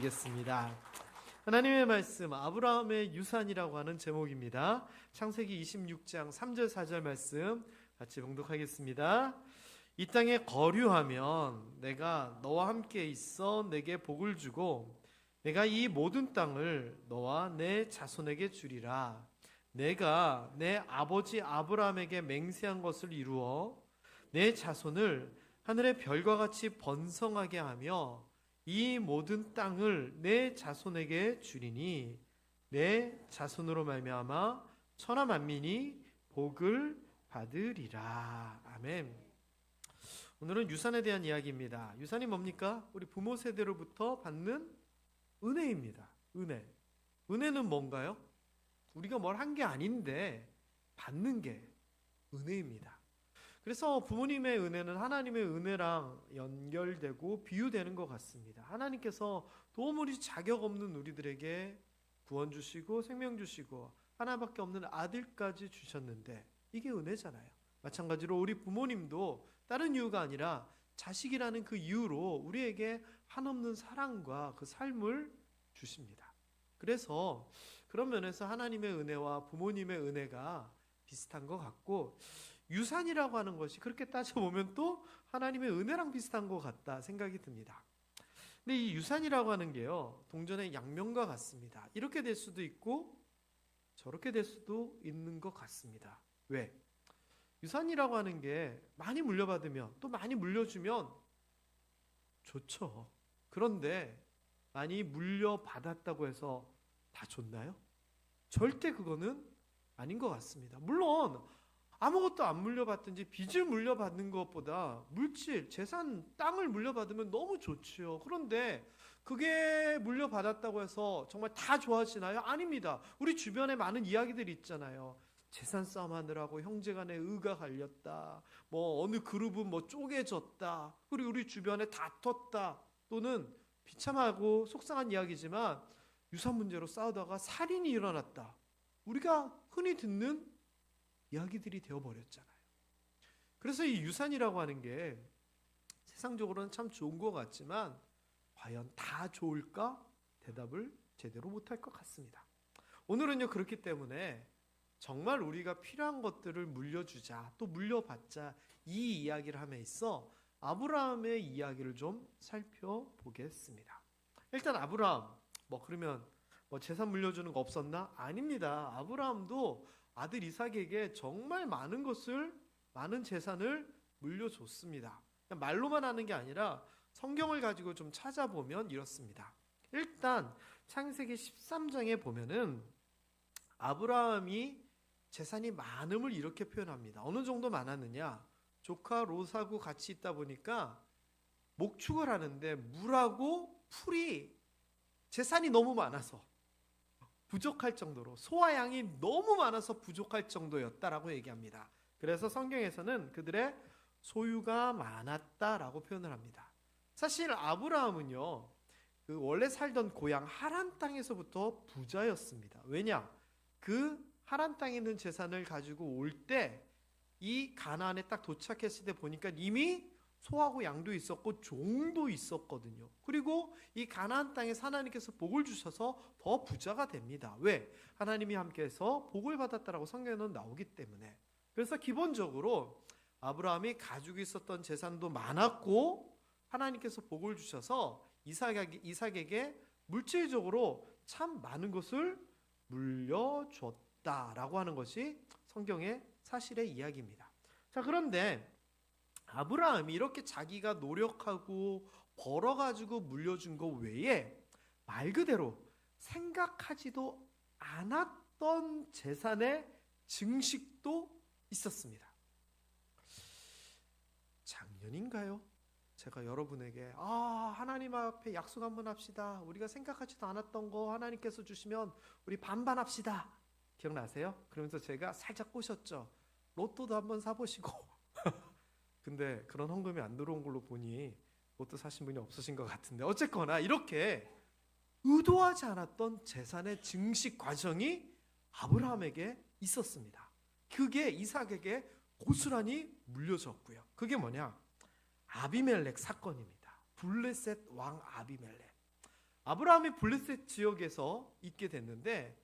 겠습니다. 하나님의 말씀 아브라함의 유산이라고 하는 제목입니다. 창세기 26장 3절 4절 말씀 같이 봉독하겠습니다. 이 땅에 거류하면 내가 너와 함께 있어 내게 복을 주고 내가 이 모든 땅을 너와 내 자손에게 주리라. 내가 내 아버지 아브라함에게 맹세한 것을 이루어 내 자손을 하늘의 별과 같이 번성하게 하며 이 모든 땅을 내 자손에게 주리니 내 자손으로 말미암아 천하 만민이 복을 받으리라. 아멘. 오늘은 유산에 대한 이야기입니다. 유산이 뭡니까? 우리 부모 세대로부터 받는 은혜입니다. 은혜는 뭔가요? 우리가 뭘 한 게 아닌데 받는 게 은혜입니다. 그래서 부모님의 은혜는 하나님의 은혜랑 연결되고 비유되는 것 같습니다. 하나님께서 도무지 자격 없는 우리들에게 구원 주시고 생명 주시고 하나밖에 없는 아들까지 주셨는데 이게 은혜잖아요. 마찬가지로 우리 부모님도 다른 이유가 아니라 자식이라는 그 이유로 우리에게 한없는 사랑과 그 삶을 주십니다. 그래서 그런 면에서 하나님의 은혜와 부모님의 은혜가 비슷한 것 같고, 유산이라고 하는 것이 그렇게 따져보면 또 하나님의 은혜랑 비슷한 것 같다 생각이 듭니다. 근데 이 유산이라고 하는 게요, 동전의 양면과 같습니다. 이렇게 될 수도 있고 저렇게 될 수도 있는 것 같습니다. 왜? 유산이라고 하는 게 많이 물려받으면 또 많이 물려주면 좋죠. 그런데 많이 물려받았다고 해서 다 좋나요? 절대 그거는 아닌 것 같습니다. 물론 아무것도 안 물려받든지 빚을 물려받는 것보다 물질, 재산, 땅을 물려받으면 너무 좋지요. 그런데 그게 물려받았다고 해서 정말 다 좋아지나요? 아닙니다. 우리 주변에 많은 이야기들이 있잖아요. 재산 싸움 하느라고 형제간에 의가 갈렸다. 뭐 어느 그룹은 뭐 쪼개졌다. 그리고 우리 주변에 다퉜다. 또는 비참하고 속상한 이야기지만 유산 문제로 싸우다가 살인이 일어났다. 우리가 흔히 듣는 이야기들이 되어버렸잖아요. 그래서 이 유산이라고 하는 게 세상적으로는 참 좋은 것 같지만 과연 다 좋을까? 대답을 제대로 못할 것 같습니다. 오늘은요, 그렇기 때문에 정말 우리가 필요한 것들을 물려주자, 또 물려받자, 이 이야기를 함에 있어 아브라함의 이야기를 좀 살펴보겠습니다. 일단 아브라함, 그러면 재산 물려주는 거 없었나? 아닙니다. 아브라함도 아들 이삭에게 정말 많은 재산을 물려줬습니다. 말로만 하는 게 아니라 성경을 가지고 좀 찾아보면 이렇습니다. 일단 창세기 13장에 보면은 아브라함이 재산이 많음을 이렇게 표현합니다. 어느 정도 많았느냐? 조카 롯하고 같이 있다 보니까 목축을 하는데 물하고 풀이 재산이 너무 많아서 부족할 정도로, 소와 양이 너무 많아서 부족할 정도였다라고 얘기합니다. 그래서 성경에서는 그들의 소유가 많았다라고 표현을 합니다. 사실 아브라함은요, 그 원래 살던 고향 하란 땅에서부터 부자였습니다. 왜냐? 그 하란 땅에 있는 재산을 가지고 올 때 이 가나안에 딱 도착했을 때 보니까 이미 소하고 양도 있었고 종도 있었거든요. 그리고 이 가나안 땅에서 하나님께서 복을 주셔서 더 부자가 됩니다. 왜? 하나님이 함께해서 복을 받았다라고 성경에는 나오기 때문에. 그래서 기본적으로 아브라함이 가지고 있었던 재산도 많았고 하나님께서 복을 주셔서 이삭에게 물질적으로 참 많은 것을 물려줬다라고 하는 것이 성경의 사실의 이야기입니다. 자, 그런데 아브라함이 이렇게 자기가 노력하고 벌어가지고 물려준 것 외에 말 그대로 생각하지도 않았던 재산의 증식도 있었습니다. 작년인가요? 제가 여러분에게 하나님 앞에 약속 한번 합시다. 우리가 생각하지도 않았던 거 하나님께서 주시면 우리 반반합시다. 기억나세요? 그러면서 제가 살짝 꼬셨죠. 로또도 한번 사보시고 근데 그런 헌금이 안 들어온 걸로 보니 로또 사신 분이 없으신 것 같은데, 어쨌거나 이렇게 의도하지 않았던 재산의 증식 과정이 아브라함에게 있었습니다. 그게 이삭에게 고스란히 물려졌고요. 그게 뭐냐? 아비멜렉 사건입니다. 블레셋 왕 아비멜렉. 아브라함이 블레셋 지역에서 있게 됐는데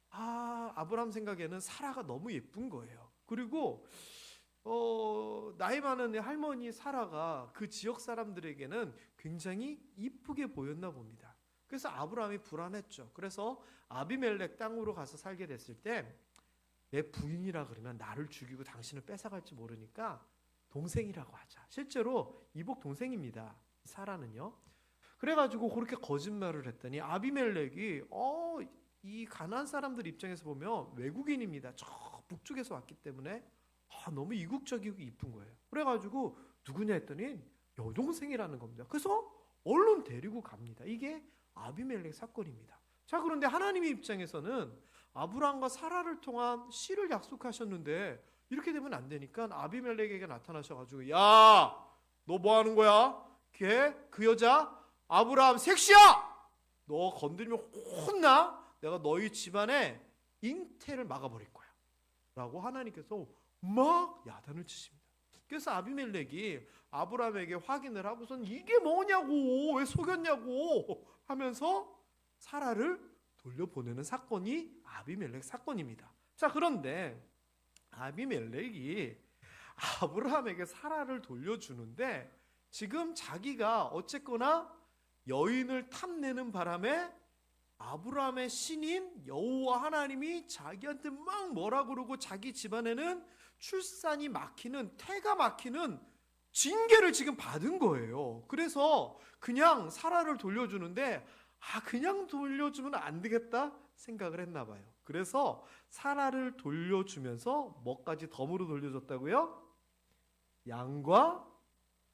아브라함 생각에는 사라가 너무 예쁜 거예요. 그리고 나이 많은 할머니 사라가 그 지역 사람들에게는 굉장히 이쁘게 보였나 봅니다. 그래서 아브라함이 불안했죠. 그래서 아비멜렉 땅으로 가서 살게 됐을 때 내 부인이라 그러면 나를 죽이고 당신을 뺏어갈지 모르니까 동생이라고 하자. 실제로 이복 동생입니다. 사라는요. 그래가지고 그렇게 거짓말을 했더니 아비멜렉이 이 가나안 사람들 입장에서 보면 외국인입니다. 저 북쪽에서 왔기 때문에 너무 이국적이고 이쁜 거예요. 그래가지고 누구냐 했더니 여동생이라는 겁니다. 그래서 얼른 데리고 갑니다. 이게 아비멜렉 사건입니다. 자, 그런데 하나님의 입장에서는 아브라함과 사라를 통한 씨를 약속하셨는데 이렇게 되면 안 되니까 아비멜렉에게 나타나셔가지고 야, 너 뭐 하는 거야? 그 여자 아브라함 섹시야! 너 건드리면 혼나? 내가 너희 집안에 잉태를 막아버릴 거야 라고 하나님께서 막 야단을 치십니다. 그래서 아비멜렉이 아브라함에게 확인을 하고선 이게 뭐냐고, 왜 속였냐고 하면서 사라를 돌려보내는 사건이 아비멜렉 사건입니다. 자, 그런데 아비멜렉이 아브라함에게 사라를 돌려주는데 지금 자기가 어쨌거나 여인을 탐내는 바람에 아브라함의 신인 여호와 하나님이 자기한테 막 뭐라 그러고 자기 집안에는 출산이 막히는, 태가 막히는 징계를 지금 받은 거예요. 그래서 그냥 사라를 돌려주는데 그냥 돌려주면 안 되겠다 생각을 했나 봐요. 그래서 사라를 돌려주면서 뭐까지 덤으로 돌려줬다고요? 양과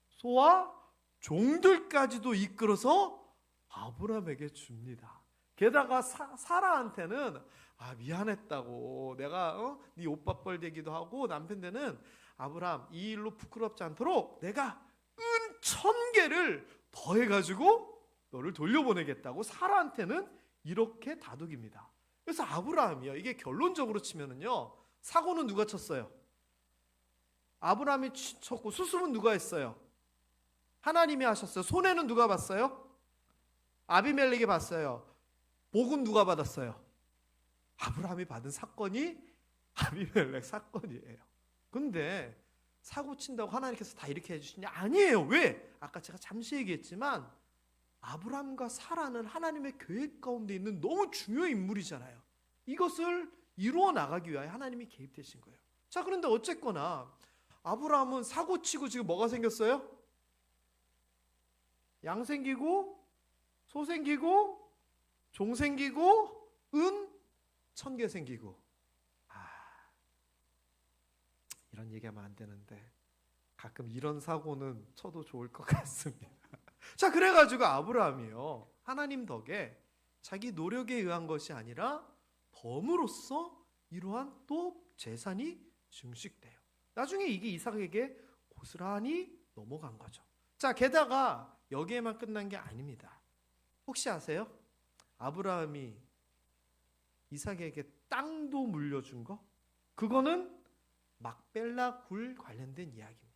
소와 종들까지도 이끌어서 아브라함에게 줍니다. 게다가 사라한테는 미안했다고, 내가 네 오빠뻘 되기도 하고 남편되는 아브라함 이 일로 부끄럽지 않도록 내가 은 1000개를 더해가지고 너를 돌려보내겠다고 사라한테는 이렇게 다독입니다. 그래서 아브라함이요, 이게 결론적으로 치면은요, 사고는 누가 쳤어요? 아브라함이 쳤고 수습은 누가 했어요? 하나님이 하셨어요. 손해는 누가 봤어요? 아비멜렉이 봤어요. 복은 누가 받았어요? 아브라함이 받은 사건이 아비멜렉 사건이에요. 근데 사고 친다고 하나님께서 다 이렇게 해주시냐? 아니에요. 왜? 아까 제가 잠시 얘기했지만 아브라함과 사라는 하나님의 계획 가운데 있는 너무 중요한 인물이잖아요. 이것을 이루어 나가기 위하여 하나님이 개입되신 거예요. 자, 그런데 어쨌거나 아브라함은 사고 치고 지금 뭐가 생겼어요? 양 생기고 소 생기고 종 생기고 은 1000개 생기고. 이런 얘기하면 안 되는데 가끔 이런 사고는 쳐도 좋을 것 같습니다. 자, 그래가지고 아브라함이요, 하나님 덕에 자기 노력에 의한 것이 아니라 덤으로써 이러한 또 재산이 증식돼요. 나중에 이게 이삭에게 고스란히 넘어간 거죠. 자, 게다가 여기에만 끝난 게 아닙니다. 혹시 아세요? 아브라함이 이삭에게 땅도 물려준 거? 그거는 막벨라 굴 관련된 이야기입니다.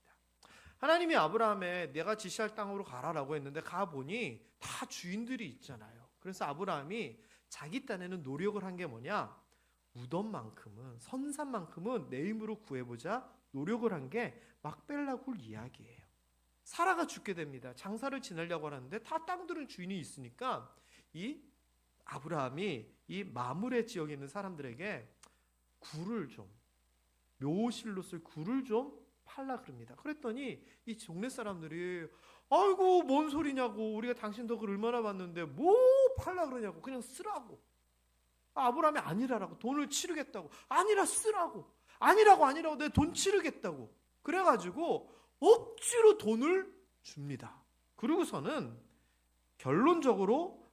하나님이 아브라함에 내가 지시할 땅으로 가라라고 했는데 가보니 다 주인들이 있잖아요. 그래서 아브라함이 자기 딴에는 노력을 한 게 뭐냐? 무덤만큼은, 선산만큼은 내 힘으로 구해보자 노력을 한 게 막벨라 굴 이야기예요. 사라가 죽게 됩니다. 장사를 지내려고 하는데 다 땅들은 주인이 있으니까 이 아브라함이 이 마므레 지역에 있는 사람들에게 굴을 좀, 묘실로 쓸 굴을 좀 팔라 그럽니다. 그랬더니 이 동네 사람들이 아이고 뭔 소리냐고, 우리가 당신 덕을 얼마나 봤는데 뭐 팔라 그러냐고, 그냥 쓰라고. 아브라함이 아니라라고, 돈을 치르겠다고. 아니라 쓰라고. 아니라고 내 돈 치르겠다고. 그래가지고 억지로 돈을 줍니다. 그리고서는 결론적으로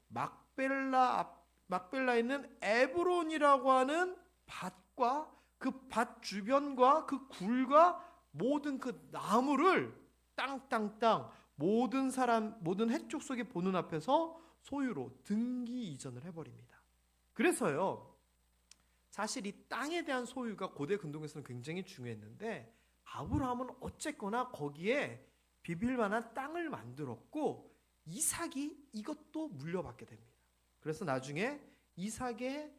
막벨라에 있는 에브론이라고 하는 밭과 그 밭 주변과 그 굴과 모든 그 나무를 땅 모든 해쪽 속에 보는 앞에서 소유로 등기 이전을 해버립니다. 그래서요, 사실 이 땅에 대한 소유가 고대 근동에서는 굉장히 중요했는데 아브라함은 어쨌거나 거기에 비빌 만한 땅을 만들었고 이삭이 이것도 물려받게 됩니다. 그래서 나중에 이삭의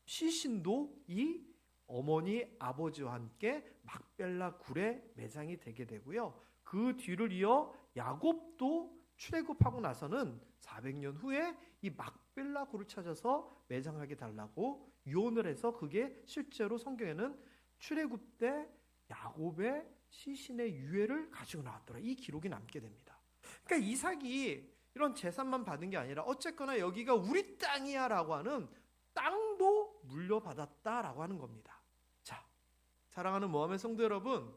시신도 이 어머니 아버지와 함께 막벨라 굴에 매장이 되게 되고요. 그 뒤를 이어 야곱도 출애굽하고 나서는 400년 후에 이 막벨라 굴을 찾아서 매장하게 달라고 유언을 해서 그게 실제로 성경에는 출애굽 때 야곱의 시신의 유해를 가지고 나왔더라. 이 기록이 남게 됩니다. 그러니까 이삭이 이런 재산만 받은 게 아니라 어쨌거나 여기가 우리 땅이야 라고 하는 땅도 물려받았다라고 하는 겁니다. 자, 사랑하는 모함의 성도 여러분,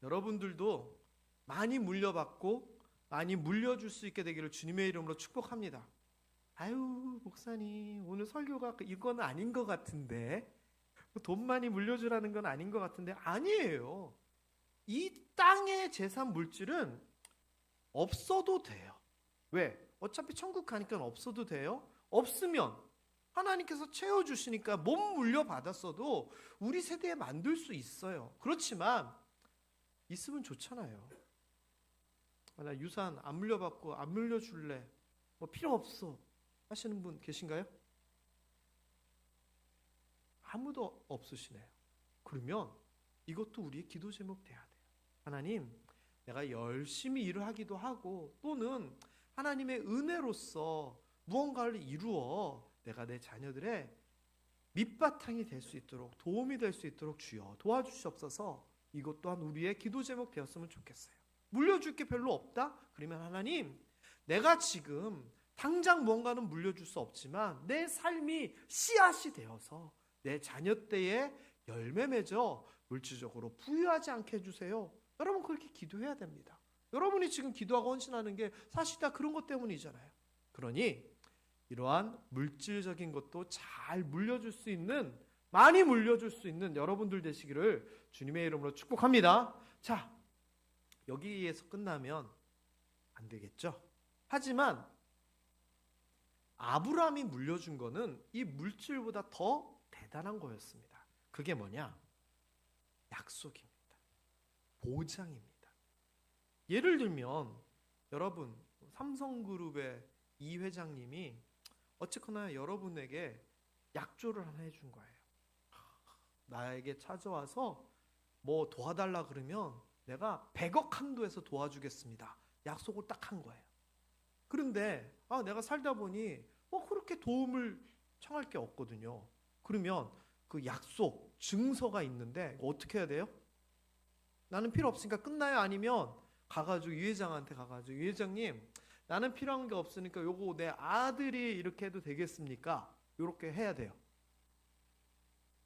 여러분들도 많이 물려받고 많이 물려줄 수 있게 되기를 주님의 이름으로 축복합니다. 아유, 목사님 오늘 설교가 이건 아닌 것 같은데, 돈 많이 물려주라는 건 아닌 것 같은데, 아니에요. 이 땅의 재산 물질은 없어도 돼요. 왜? 어차피 천국 가니까 없어도 돼요. 없으면 하나님께서 채워주시니까 못 물려받았어도 우리 세대에 만들 수 있어요. 그렇지만 있으면 좋잖아요. 나 유산 안 물려받고 안 물려줄래, 뭐 필요 없어 하시는 분 계신가요? 아무도 없으시네요. 그러면 이것도 우리의 기도 제목 돼야 돼요. 하나님, 내가 열심히 일을 하기도 하고 또는 하나님의 은혜로서 무언가를 이루어 내가 내 자녀들의 밑바탕이 될 수 있도록, 도움이 될 수 있도록 주여 도와주시옵소서. 이것 또한 우리의 기도 제목 되었으면 좋겠어요. 물려줄 게 별로 없다? 그러면 하나님, 내가 지금 당장 뭔가는 물려줄 수 없지만 내 삶이 씨앗이 되어서 내 자녀 때에 열매 맺어 물질적으로 부유하지 않게 해주세요. 여러분 그렇게 기도해야 됩니다. 여러분이 지금 기도하고 헌신하는 게 사실 다 그런 것 때문이잖아요. 그러니 이러한 물질적인 것도 잘 물려줄 수 있는, 많이 물려줄 수 있는 여러분들 되시기를 주님의 이름으로 축복합니다. 자, 여기에서 끝나면 안 되겠죠. 하지만 아브라함이 물려준 거는 이 물질보다 더 대단한 거였습니다. 그게 뭐냐? 약속입니다. 보장입니다. 예를 들면 여러분, 삼성그룹의 이 회장님이 어쨌거나 여러분에게 약조를 하나 해준 거예요. 나에게 찾아와서 뭐 도와달라 그러면 내가 100억 한도에서 도와주겠습니다. 약속을 딱 한 거예요. 그런데 내가 살다 보니 그렇게 도움을 청할 게 없거든요. 그러면 그 약속 증서가 있는데 어떻게 해야 돼요? 나는 필요 없으니까 끝나요? 아니면 가가지고 유 회장한테 가가지고 유 회장님, 나는 필요한 게 없으니까 요거 내 아들이 이렇게 해도 되겠습니까? 이렇게 해야 돼요.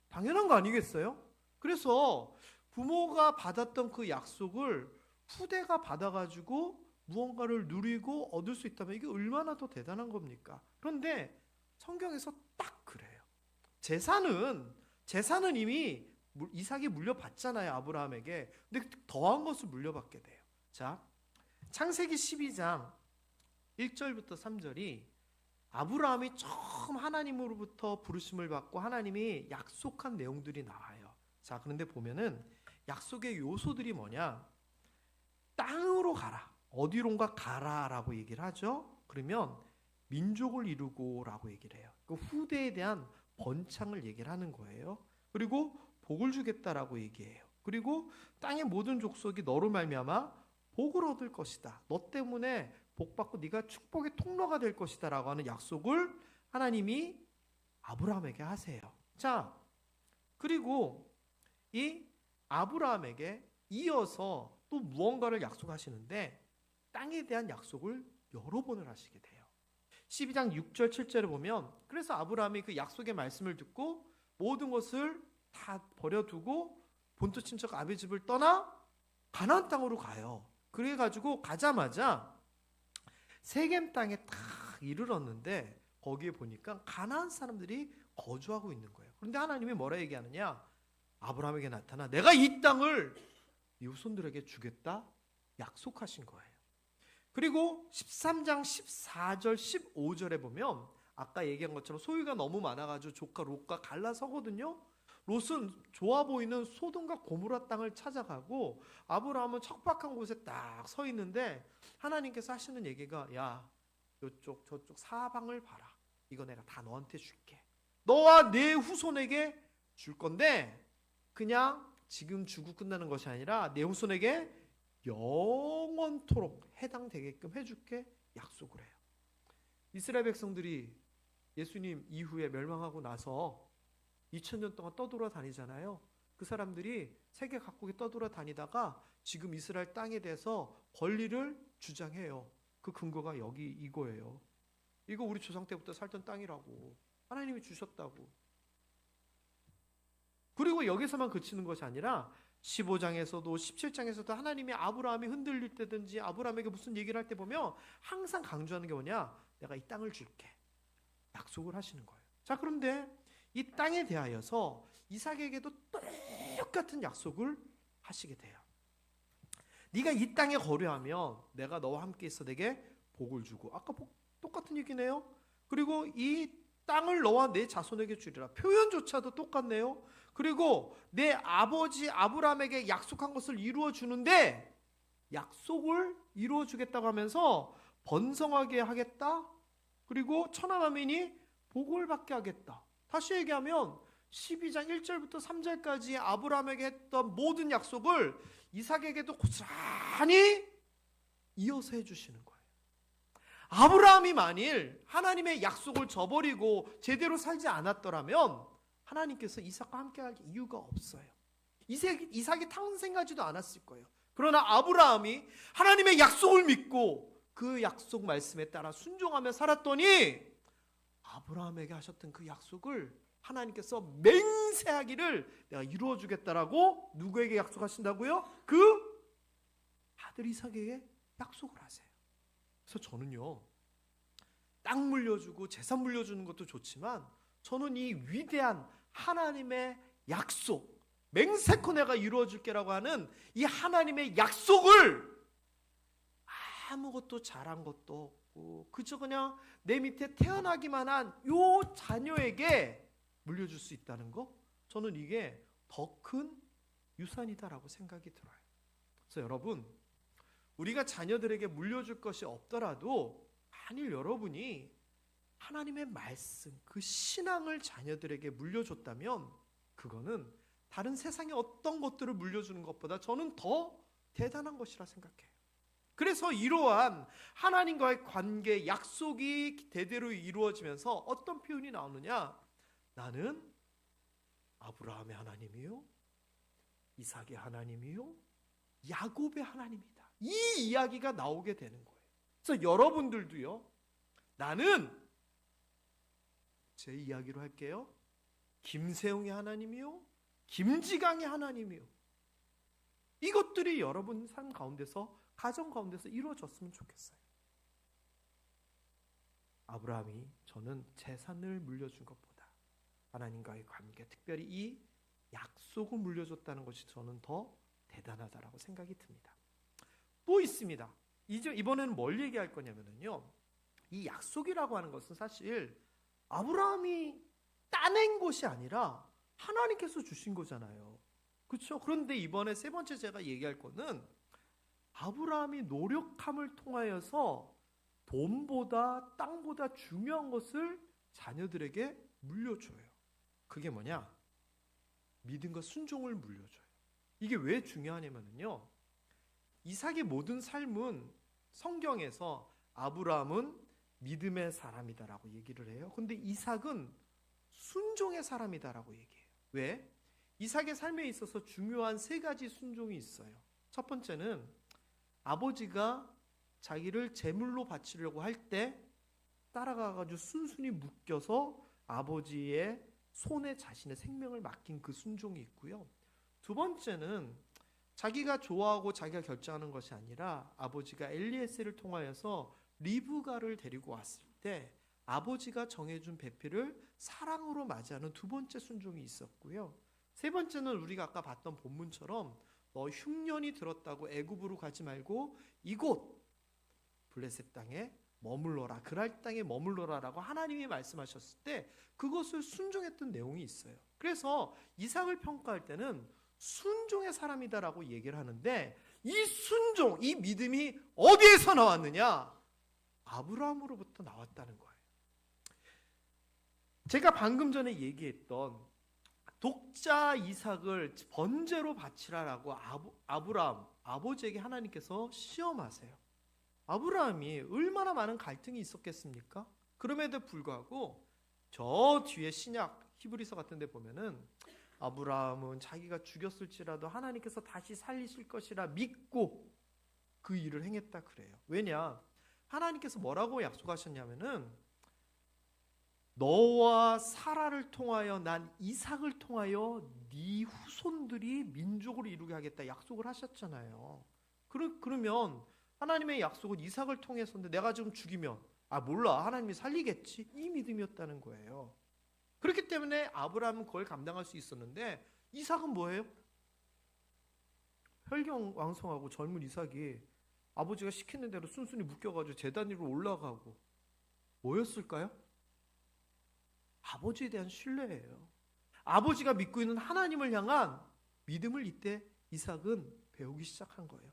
당연한 거 아니겠어요? 그래서 부모가 받았던 그 약속을 후대가 받아가지고 무언가를 누리고 얻을 수 있다면 이게 얼마나 더 대단한 겁니까? 그런데 성경에서 딱 그래요. 재산은 이미 이삭이 물려받잖아요, 아브라함에게. 근데 더한 것을 물려받게 돼요. 자, 창세기 12장 1절부터 3절이 아브라함이 처음 하나님으로부터 부르심을 받고 하나님이 약속한 내용들이 나와요. 자, 그런데 보면은 약속의 요소들이 뭐냐? 땅으로 가라. 어디론가 가라라고 얘기를 하죠. 그러면 민족을 이루고라고 얘기를 해요. 그 후대에 대한 번창을 얘기를 하는 거예요. 그리고 복을 주겠다라고 얘기해요. 그리고 땅의 모든 족속이 너로 말미암아 복을 얻을 것이다. 너 때문에 복받고 네가 축복의 통로가 될 것이다 라고 하는 약속을 하나님이 아브라함에게 하세요. 자, 그리고 이 아브라함에게 이어서 또 무언가를 약속하시는데 땅에 대한 약속을 여러 번을 하시게 돼요. 12장 6절 7절을 보면, 그래서 아브라함이 그 약속의 말씀을 듣고 모든 것을 다 버려두고 본토 친척 아비 집을 떠나 가나안 땅으로 가요. 그래가지고 가자마자 세겜 땅에 딱 이르렀는데 거기에 보니까 가나안 사람들이 거주하고 있는 거예요. 그런데 하나님이 뭐라 얘기하느냐? 아브라함에게 나타나 내가 이 땅을 이 후손들에게 주겠다 약속하신 거예요. 그리고 13장 14절 15절에 보면 아까 얘기한 것처럼 소유가 너무 많아가지고 조카 롯과 갈라서거든요. 롯은 좋아 보이는 소돔과 고모라 땅을 찾아가고 아브라함은 척박한 곳에 딱 서 있는데 하나님께서 하시는 얘기가, 야, 요쪽 저쪽 사방을 봐라. 이거 내가 다 너한테 줄게. 너와 내 후손에게 줄 건데 그냥 지금 주고 끝나는 것이 아니라 내 후손에게 영원토록 해당되게끔 해줄게 약속을 해요. 이스라엘 백성들이 예수님 이후에 멸망하고 나서 2000년 동안 떠돌아다니잖아요. 그 사람들이 세계 각국에 떠돌아다니다가 지금 이스라엘 땅에 대해서 권리를 주장해요. 그 근거가 여기 이거예요. 이거 우리 조상 때부터 살던 땅이라고. 하나님이 주셨다고. 그리고 여기서만 그치는 것이 아니라 15장에서도 17장에서도 하나님이 아브라함이 흔들릴 때든지 아브라함에게 무슨 얘기를 할 때 보면 항상 강조하는 게 뭐냐? 내가 이 땅을 줄게. 약속을 하시는 거예요. 자, 그런데 이 땅에 대하여서 이삭에게도 똑같은 약속을 하시게 돼요. 네가 이 땅에 거류하면 내가 너와 함께 있어 내게 복을 주고, 아까 똑같은 얘기네요. 그리고 이 땅을 너와 내 자손에게 주리라. 표현조차도 똑같네요. 그리고 내 아버지 아브라함에게 약속한 것을 이루어 주는데 약속을 이루어 주겠다고 하면서 번성하게 하겠다. 그리고 천하만민이 복을 받게 하겠다. 다시 얘기하면 12장 1절부터 3절까지 아브라함에게 했던 모든 약속을 이삭에게도 고스란히 이어서 해주시는 거예요. 아브라함이 만일 하나님의 약속을 저버리고 제대로 살지 않았더라면 하나님께서 이삭과 함께 할 이유가 없어요. 이삭이 탄생하지도 않았을 거예요. 그러나 아브라함이 하나님의 약속을 믿고 그 약속 말씀에 따라 순종하며 살았더니 아브라함에게 하셨던 그 약속을 하나님께서 맹세하기를 내가 이루어 주겠다라고 누구에게 약속하신다고요? 그 아들 이삭에게 약속을 하세요. 그래서 저는요, 땅 물려주고 재산 물려주는 것도 좋지만 저는 이 위대한 하나님의 약속, 맹세코 내가 이루어 줄게라고 하는 이 하나님의 약속을 아무것도 잘한 것도 없고 그저 그냥 내 밑에 태어나기만 한 요 자녀에게 물려줄 수 있다는 거, 저는 이게 더 큰 유산이다라고 생각이 들어요. 그래서 여러분, 우리가 자녀들에게 물려줄 것이 없더라도 만일 여러분이 하나님의 말씀, 그 신앙을 자녀들에게 물려줬다면 그거는 다른 세상의 어떤 것들을 물려주는 것보다 저는 더 대단한 것이라 생각해요. 그래서 이러한 하나님과의 관계, 약속이 대대로 이루어지면서 어떤 표현이 나오느냐? 나는 아브라함의 하나님이요, 이삭의 하나님이요, 야곱의 하나님이다. 이 이야기가 나오게 되는 거예요. 그래서 여러분들도요, 나는 제 이야기로 할게요. 김세웅의 하나님이요, 김지강의 하나님이요. 이것들이 여러분 삶 가운데서, 가정 가운데서 이루어졌으면 좋겠어요. 아브라함이 저는 재산을 물려준 것보다 하나님과의 관계, 특별히 이 약속을 물려줬다는 것이 저는 더 대단하다라고 생각이 듭니다. 또 있습니다. 이번에는 뭘 얘기할 거냐면요, 이 약속이라고 하는 것은 사실 아브라함이 따낸 것이 아니라 하나님께서 주신 거잖아요. 그렇죠? 그런데 이번에 세 번째 제가 얘기할 거는 아브라함이 노력함을 통하여서 돈보다 땅보다 중요한 것을 자녀들에게 물려줘요. 그게 뭐냐? 믿음과 순종을 물려줘요. 이게 왜 중요하냐면요, 이삭의 모든 삶은 성경에서 아브라함은 믿음의 사람이다라고 얘기를 해요. 근데 이삭은 순종의 사람이다라고 얘기해요. 왜? 이삭의 삶에 있어서 중요한 세 가지 순종이 있어요. 첫 번째는 아버지가 자기를 제물로 바치려고 할 때 따라가가지고 순순히 묶여서 아버지의 손에 자신의 생명을 맡긴 그 순종이 있고요. 두 번째는 자기가 좋아하고 자기가 결정하는 것이 아니라 아버지가 엘리에셀을 통하여서 리브가를 데리고 왔을 때 아버지가 정해준 배필을 사랑으로 맞이하는 두 번째 순종이 있었고요. 세 번째는 우리가 아까 봤던 본문처럼 너 흉년이 들었다고 애굽으로 가지 말고 이곳 블레셋 땅에 머물러라, 그랄 땅에 머물러라라고 하나님이 말씀하셨을 때 그것을 순종했던 내용이 있어요. 그래서 이삭을 평가할 때는 순종의 사람이다라고 얘기를 하는데, 이 순종, 이 믿음이 어디에서 나왔느냐? 아브라함으로부터 나왔다는 거예요. 제가 방금 전에 얘기했던 독자 이삭을 번제로 바치라라고 아브라함 아버지에게 하나님께서 시험하세요. 아브라함이 얼마나 많은 갈등이 있었겠습니까? 그럼에도 불구하고 저 뒤에 신약 히브리서 같은 데 보면은 아브라함은 자기가 죽였을지라도 하나님께서 다시 살리실 것이라 믿고 그 일을 행했다 그래요. 왜냐? 하나님께서 뭐라고 약속하셨냐면은 너와 사라를 통하여 난 이삭을 통하여 네 후손들이 민족을 이루게 하겠다 약속을 하셨잖아요. 그러면 하나님의 약속은 이삭을 통해서인데 내가 지금 죽이면 몰라 하나님이 살리겠지 이 믿음이었다는 거예요. 그렇기 때문에 아브라함은 그걸 감당할 수 있었는데 이삭은 뭐예요? 혈경왕성하고 젊은 이삭이 아버지가 시키는 대로 순순히 묶여가지고 제단 위로 올라가고 뭐였을까요? 아버지에 대한 신뢰예요. 아버지가 믿고 있는 하나님을 향한 믿음을 이때 이삭은 배우기 시작한 거예요.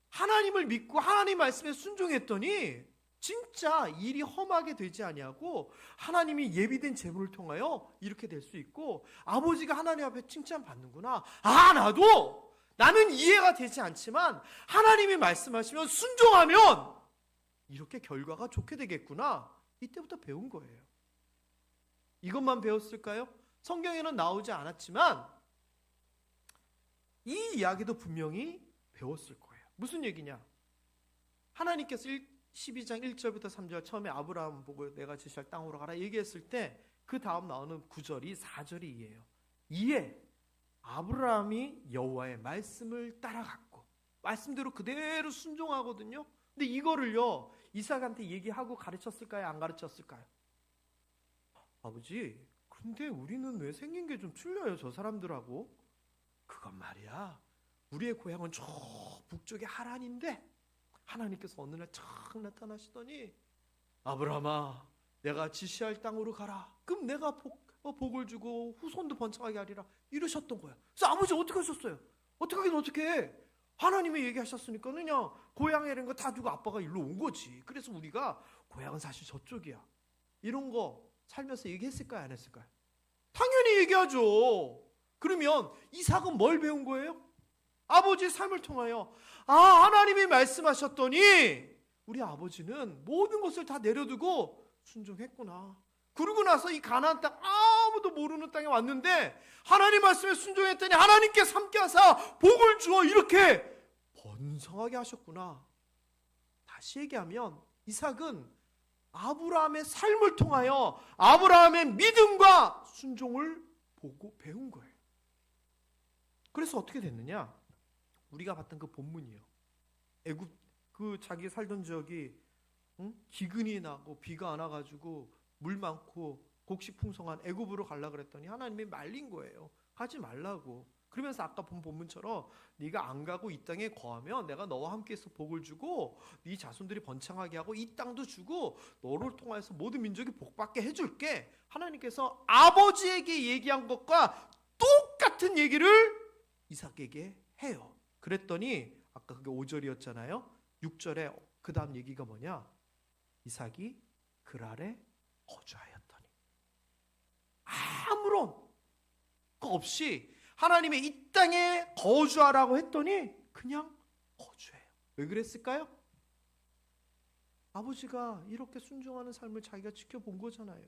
하나님을 믿고 하나님 말씀에 순종했더니 진짜 일이 험하게 되지 아니하고 하나님이 예비된 제물을 통하여 이렇게 될 수 있고 아버지가 하나님 앞에 칭찬받는구나. 나는 이해가 되지 않지만 하나님이 말씀하시면 순종하면 이렇게 결과가 좋게 되겠구나. 이때부터 배운 거예요. 이것만 배웠을까요? 성경에는 나오지 않았지만 이 이야기도 분명히 배웠을 거예요. 무슨 얘기냐? 하나님께서 12장 1절부터 3절 처음에 아브라함 보고 내가 지시할 땅으로 가라 얘기했을 때 그 다음 나오는 9절이 4절이에요. 이에 아브라함이 여호와의 말씀을 따라갔고 말씀대로 그대로 순종하거든요. 근데 이거를요 이삭한테 얘기하고 가르쳤을까요? 안 가르쳤을까요? 아버지, 근데 우리는 왜 생긴 게 좀 틀려요 저 사람들하고? 그건 말이야 우리의 고향은 저 북쪽의 하란인데 하나님께서 어느 날 착 나타나시더니 아브라함아 내가 지시할 땅으로 가라. 그럼 내가 복을 주고 후손도 번창하게 하리라 이러셨던 거야. 그래서 아버지 어떻게 하셨어요? 어떻게 하긴 어떻게 해? 하나님이 얘기하셨으니까 그냥 고향에 이런 거 다 두고 아빠가 일로 온 거지. 그래서 우리가 고향은 사실 저쪽이야. 이런 거 살면서 얘기했을까요? 안 했을까요? 당연히 얘기하죠. 그러면 이삭은 뭘 배운 거예요? 아버지의 삶을 통하여 하나님이 말씀하셨더니 우리 아버지는 모든 것을 다 내려두고 순종했구나. 그러고 나서 이 가나안 땅 아무도 모르는 땅에 왔는데 하나님 말씀에 순종했더니 하나님께서 함께 하사 복을 주어 이렇게 번성하게 하셨구나. 다시 얘기하면 이삭은 아브라함의 삶을 통하여 아브라함의 믿음과 순종을 보고 배운 거예요. 그래서 어떻게 됐느냐? 우리가 봤던 그 본문이요. 애굽 그 자기 살던 지역이 기근이 나고 비가 안 와가지고 물 많고 곡식 풍성한 애굽으로 가려고 그랬더니 하나님이 말린 거예요. 가지 말라고. 그러면서 아까 본 본문처럼 네가 안 가고 이 땅에 거하면 내가 너와 함께해서 복을 주고 네 자손들이 번창하게 하고 이 땅도 주고 너를 통해서 모든 민족이 복받게 해줄게. 하나님께서 아버지에게 얘기한 것과 똑같은 얘기를 이삭에게 해요. 그랬더니 아까 그게 5절이었잖아요. 6절에 그 다음 얘기가 뭐냐? 이삭이 그랄에 거주하였더니 아무런 거 없이 하나님의 이 땅에 거주하라고 했더니 그냥 거주해요. 왜 그랬을까요? 아버지가 이렇게 순종하는 삶을 자기가 지켜본 거잖아요.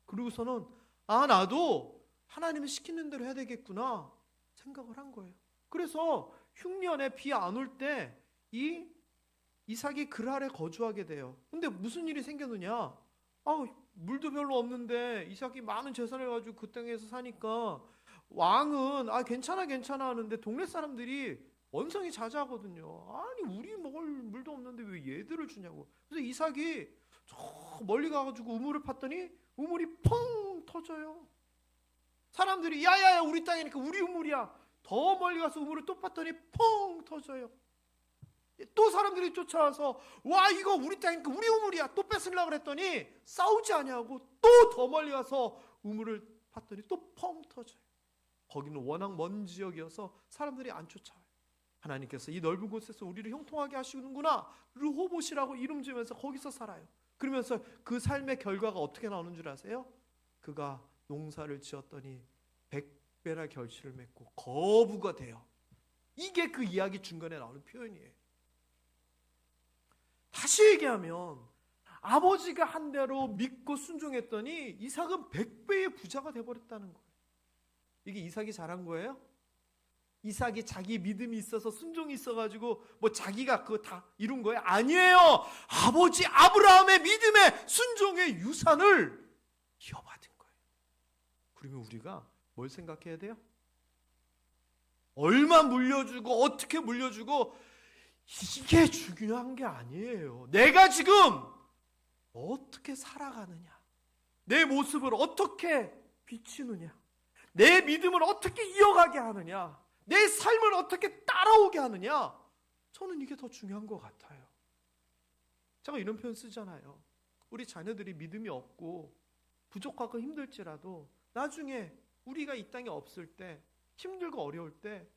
그리고서는 나도 하나님이 시키는 대로 해야 되겠구나 생각을 한 거예요. 그래서 흉년에 비 안 올 때 이 이삭이 그랄에 거주하게 돼요. 근데 무슨 일이 생겼느냐? 물도 별로 없는데 이삭이 많은 재산을 가지고 그 땅에서 사니까 왕은 괜찮아 하는데 동네 사람들이 원성이 자자하거든요. 아니 우리 먹을 물도 없는데 왜 얘들을 주냐고. 그래서 이삭이 저 멀리 가가지고 우물을 팠더니 우물이 펑 터져요. 사람들이 야야야 우리 땅이니까 우리 우물이야. 더 멀리 가서 우물을 또 팠더니 펑 터져요. 또 사람들이 쫓아와서 와 이거 우리 땅이니까 우리 우물이야. 또 뺏으려고 그랬더니 싸우지 아니하고 또 더 멀리 가서 우물을 팠더니 또 펑 터져요. 거기는 워낙 먼 지역이어서 사람들이 안 쫓아와요. 하나님께서 이 넓은 곳에서 우리를 형통하게 하시는구나. 르호봇이라고 이름 지으면서 거기서 살아요. 그러면서 그 삶의 결과가 어떻게 나오는 줄 아세요? 그가 농사를 지었더니 100배나 결실을 맺고 거부가 돼요. 이게 그 이야기 중간에 나오는 표현이에요. 다시 얘기하면 아버지가 한 대로 믿고 순종했더니 이삭은 100배의 부자가 돼버렸다는 거예요. 이게 이삭이 잘한 거예요? 이삭이 자기 믿음이 있어서 순종이 있어가지고 뭐 자기가 그거 다 이룬 거예요? 아니에요. 아버지 아브라함의 믿음의 순종의 유산을 이어받은 거예요. 그러면 우리가 뭘 생각해야 돼요? 얼마 물려주고 어떻게 물려주고 이게 중요한 게 아니에요. 내가 지금 어떻게 살아가느냐, 내 모습을 어떻게 비추느냐, 내 믿음을 어떻게 이어가게 하느냐, 내 삶을 어떻게 따라오게 하느냐, 저는 이게 더 중요한 것 같아요. 제가 이런 표현 쓰잖아요. 우리 자녀들이 믿음이 없고 부족하고 힘들지라도 나중에 우리가 이 땅에 없을 때, 힘들고 어려울 때,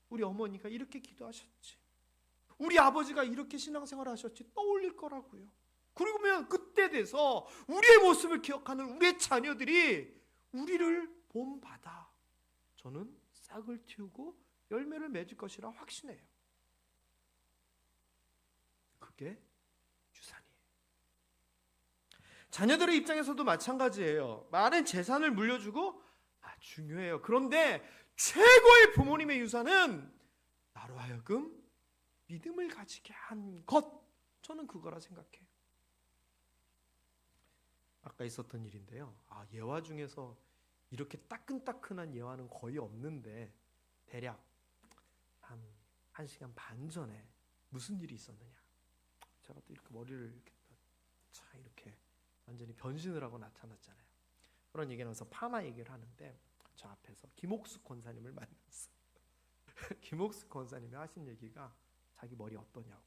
우리 어머니가 이렇게 기도하셨지, 우리 아버지가 이렇게 신앙생활 하셨지 떠올릴 거라고요. 그러면 그때 돼서 우리의 모습을 기억하는 우리의 자녀들이 우리를 본받아 저는 싹을 틔우고 열매를 맺을 것이라 확신해요. 그게 유산이에요. 자녀들의 입장에서도 마찬가지예요. 많은 재산을 물려주고 중요해요. 그런데 최고의 부모님의 유산은 나로 하여금 믿음을 가지게 한 것, 저는 그거라 생각해요. 아까 있었던 일인데요. 예화 중에서 이렇게 따끈따끈한 예화는 거의 없는데 대략 한 1시간 반 전에 무슨 일이 있었느냐. 제가 또 이렇게 머리를 이렇게 완전히 변신을 하고 나타났잖아요. 그런 얘기를 하면서 파마 얘기를 하는데 저 앞에서 김옥숙 권사님을 만났어요. 김옥숙 권사님이 하신 얘기가 자기 머리 어떠냐고.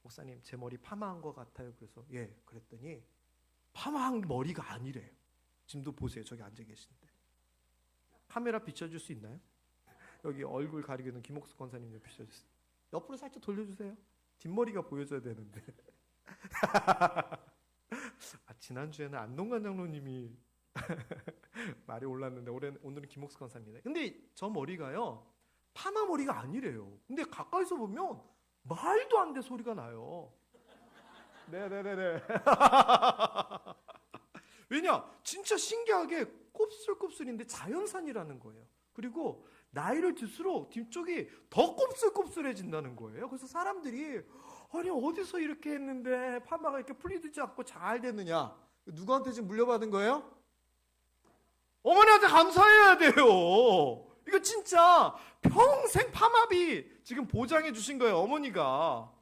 목사님 제 머리 파마한 것 같아요. 그래서 예, 그랬더니 파마한 머리가 아니래요. 지금도 보세요. 저기 앉아 계신데. 카메라 비춰줄 수 있나요? 여기 얼굴 가리고 있는 김옥숙 권사님 좀 비춰주세요. 옆으로 살짝 돌려주세요. 뒷머리가 보여줘야 되는데. 지난주에는 안동관 장로님이 말이 올랐는데 오늘은 김옥숙 권사입니다. 근데 저 머리가요, 파마 머리가 아니래요. 근데 가까이서 보면 말도 안 돼 소리가 나요. 네네네네. 왜냐? 진짜 신기하게 곱슬곱슬인데 자연산이라는 거예요. 그리고 나이를 들수록 뒤쪽이 더 곱슬곱슬해진다는 거예요. 그래서 사람들이 아니 어디서 이렇게 했는데 파마가 이렇게 풀리지 않고 잘 됐느냐. 누구한테 지금 물려받은 거예요? 어머니한테 감사해야 돼요. 이거 진짜 평생 파마비 지금 보장해 주신 거예요, 어머니가.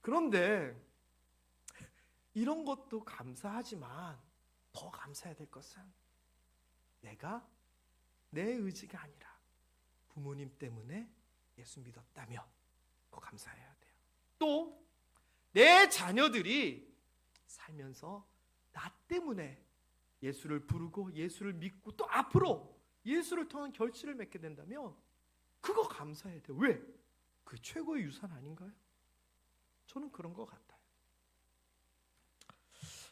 그런데 이런 것도 감사하지만 더 감사해야 될 것은 내가 내 의지가 아니라 부모님 때문에 예수 믿었다면 그거 감사해야 돼요. 또 내 자녀들이 살면서 나 때문에 예수를 부르고 예수를 믿고 또 앞으로 예수를 통한 결실을 맺게 된다면 그거 감사해야 돼요. 왜? 그 최고의 유산 아닌가요? 저는 그런 것 같아요.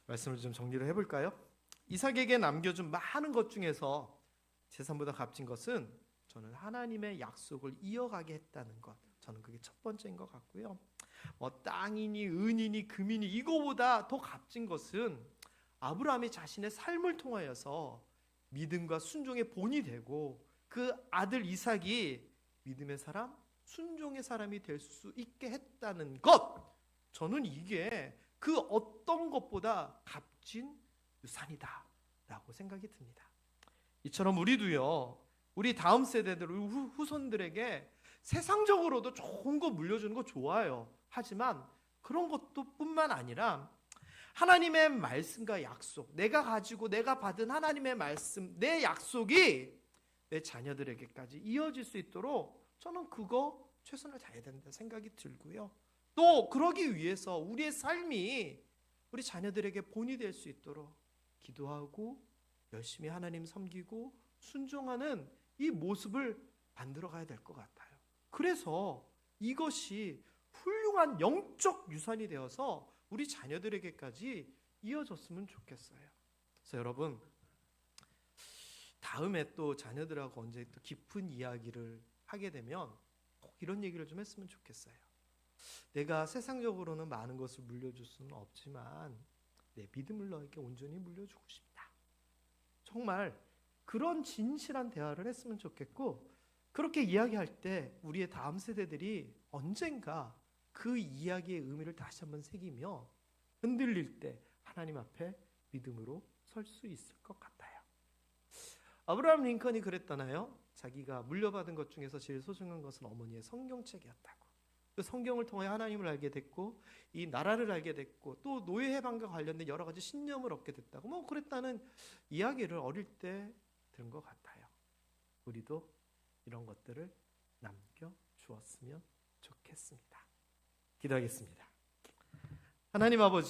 말씀을 좀 정리를 해볼까요? 이삭에게 남겨준 많은 것 중에서 재산보다 값진 것은 저는 하나님의 약속을 이어가게 했다는 것, 저는 그게 첫 번째인 것 같고요. 땅이니 은이니 금이니 이거보다 더 값진 것은 아브라함이 자신의 삶을 통하여서 믿음과 순종의 본이 되고 그 아들 이삭이 믿음의 사람, 순종의 사람이 될 수 있게 했다는 것, 저는 이게 그 어떤 것보다 값진 유산이다 라고 생각이 듭니다. 이처럼 우리도요, 우리 다음 세대들, 후손들에게 세상적으로도 좋은 거 물려주는 거 좋아요. 하지만 그런 것도 뿐만 아니라 하나님의 말씀과 약속, 내가 가지고 내가 받은 하나님의 말씀, 내 약속이 내 자녀들에게까지 이어질 수 있도록 저는 그거 최선을 다해야 된다 생각이 들고요. 또 그러기 위해서 우리의 삶이 우리 자녀들에게 본이 될 수 있도록 기도하고 열심히 하나님 섬기고 순종하는 이 모습을 만들어 가야 될 것 같아요. 그래서 이것이 훌륭한 영적 유산이 되어서 우리 자녀들에게까지 이어졌으면 좋겠어요. 그래서 여러분, 다음에 또 자녀들하고 언제 또 깊은 이야기를 하게 되면 꼭 이런 얘기를 좀 했으면 좋겠어요. 내가 세상적으로는 많은 것을 물려줄 수는 없지만 내 믿음을 너에게 온전히 물려주고 싶다. 정말 그런 진실한 대화를 했으면 좋겠고, 그렇게 이야기할 때 우리의 다음 세대들이 언젠가 그 이야기의 의미를 다시 한번 새기며 흔들릴 때 하나님 앞에 믿음으로 설 수 있을 것 같아요. 아브라함 링컨이 그랬잖아요. 자기가 물려받은 것 중에서 제일 소중한 것은 어머니의 성경책이었다고. 그 성경을 통해 하나님을 알게 됐고 이 나라를 알게 됐고 또 노예 해방과 관련된 여러 가지 신념을 얻게 됐다고 뭐 그랬다는 이야기를 어릴 때 들은 것 같아요. 우리도 이런 것들을 남겨주었으면 좋겠습니다. 기도하겠습니다. 하나님 아버지,